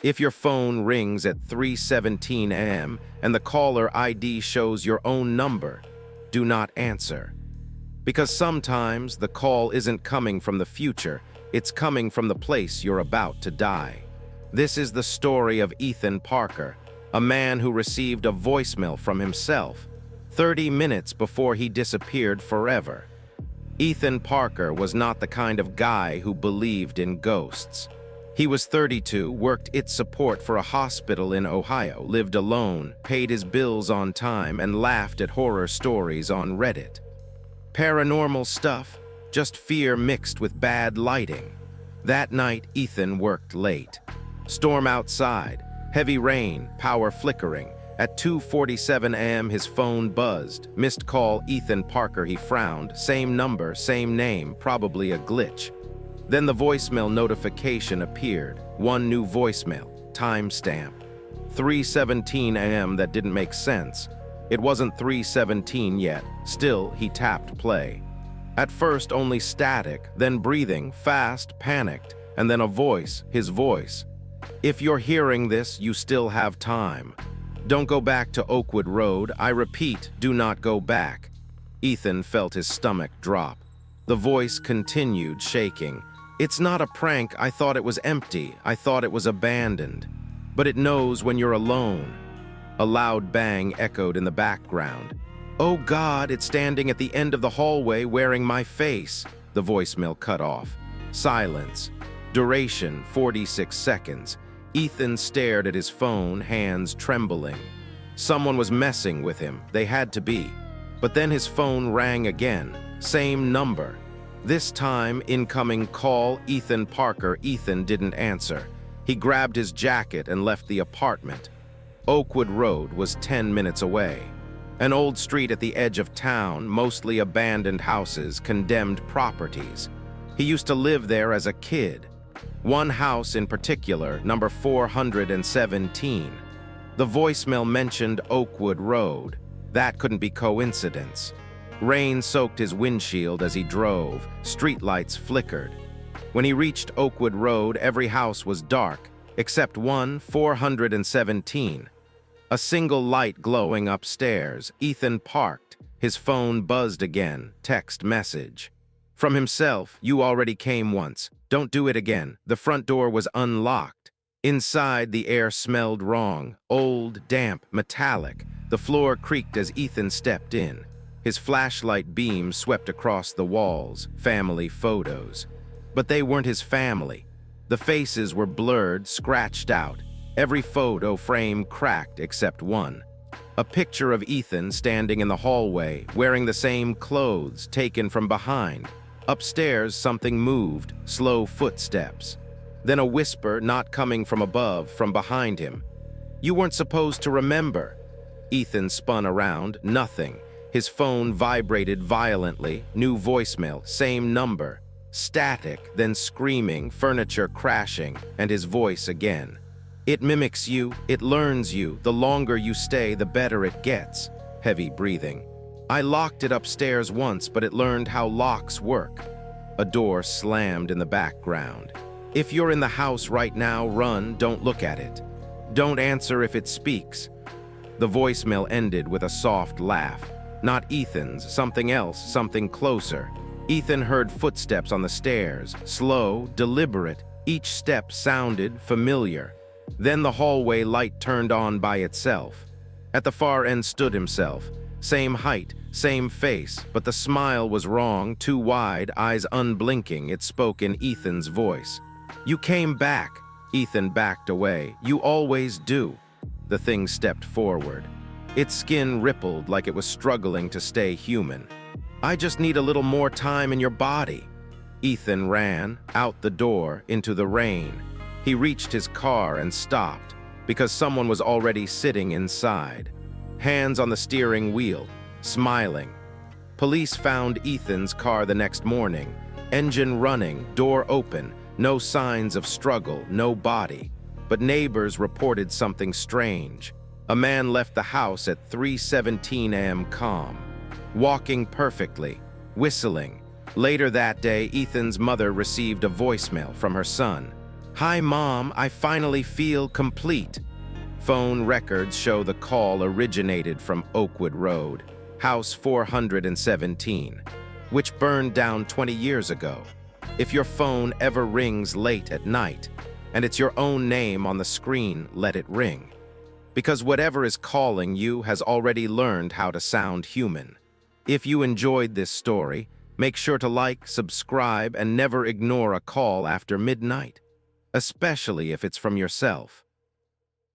If your phone rings at 3:17 a.m. and the caller ID shows your own number, do not answer. Because sometimes the call isn't coming from the future, it's coming from the place you're about to die. This is the story of Ethan Parker, a man who received a voicemail from himself 30 minutes before he disappeared forever. Ethan Parker was not the kind of guy who believed in ghosts. He was 32, worked IT support for a hospital in Ohio, lived alone, paid his bills on time, and laughed at horror stories on Reddit. Paranormal stuff, just fear mixed with bad lighting. That night, Ethan worked late. Storm outside, heavy rain, power flickering. At 2:47 a.m. his phone buzzed. Missed call, Ethan Parker. He frowned. Same number, same name, probably a glitch. Then the voicemail notification appeared. One new voicemail, timestamp. 3:17 a.m. That didn't make sense. It wasn't 3:17 yet. Still, he tapped play. At first only static, then breathing, fast, panicked, and then a voice, his voice. If you're hearing this, you still have time. Don't go back to Oakwood Road. I repeat, do not go back. Ethan felt his stomach drop. The voice continued, shaking. It's not a prank. I thought it was empty. I thought it was abandoned. But it knows when you're alone. A loud bang echoed in the background. Oh God, it's standing at the end of the hallway wearing my face. The voicemail cut off. Silence. Duration, 46 seconds. Ethan stared at his phone, hands trembling. Someone was messing with him. They had to be. But then his phone rang again. Same number. This time, incoming call, Ethan Parker. Ethan didn't answer. He grabbed his jacket and left the apartment. Oakwood Road was 10 minutes away. An old street at the edge of town, mostly abandoned houses, condemned properties. He used to live there as a kid. One house in particular, number 417. The voicemail mentioned Oakwood Road. That couldn't be coincidence. Rain soaked his windshield as he drove. Streetlights flickered. When he reached Oakwood Road, every house was dark, except one, 417. A single light glowing upstairs. Ethan parked. His phone buzzed again. Text message. From himself, you already came once. Don't do it again. The front door was unlocked. Inside, the air smelled wrong. Old, damp, metallic. The floor creaked as Ethan stepped in. His flashlight beam swept across the walls. Family photos. But they weren't his family. The faces were blurred, scratched out. Every photo frame cracked except one. A picture of Ethan standing in the hallway, wearing the same clothes, taken from behind. Upstairs, something moved, slow footsteps. Then a whisper, not coming from above, from behind him. You weren't supposed to remember. Ethan spun around, nothing. His phone vibrated violently, new voicemail, same number. Static, then screaming, furniture crashing, and his voice again. It mimics you, it learns you. The longer you stay, the better it gets. Heavy breathing. I locked it upstairs once, but it learned how locks work. A door slammed in the background. If you're in the house right now, run, don't look at it. Don't answer if it speaks. The voicemail ended with a soft laugh. Not Ethan's, something else, something closer. Ethan heard footsteps on the stairs, slow, deliberate. Each step sounded familiar. Then the hallway light turned on by itself. At the far end stood himself. Same height, same face, but the smile was wrong, too wide, eyes unblinking. It spoke in Ethan's voice. You came back. Ethan backed away. You always do. The thing stepped forward. Its skin rippled like it was struggling to stay human. I just need a little more time in your body. Ethan ran, out the door, into the rain. He reached his car and stopped, because someone was already sitting inside. Hands on the steering wheel, smiling. Police found Ethan's car the next morning. Engine running, door open, no signs of struggle, no body. But neighbors reported something strange. A man left the house at 3:17 a.m. calm, walking perfectly, whistling. Later that day, Ethan's mother received a voicemail from her son. Hi, Mom, I finally feel complete. Phone records show the call originated from Oakwood Road, House 417, which burned down 20 years ago. If your phone ever rings late at night, and it's your own name on the screen, let it ring. Because whatever is calling you has already learned how to sound human. If you enjoyed this story, make sure to like, subscribe, and never ignore a call after midnight, especially if it's from yourself.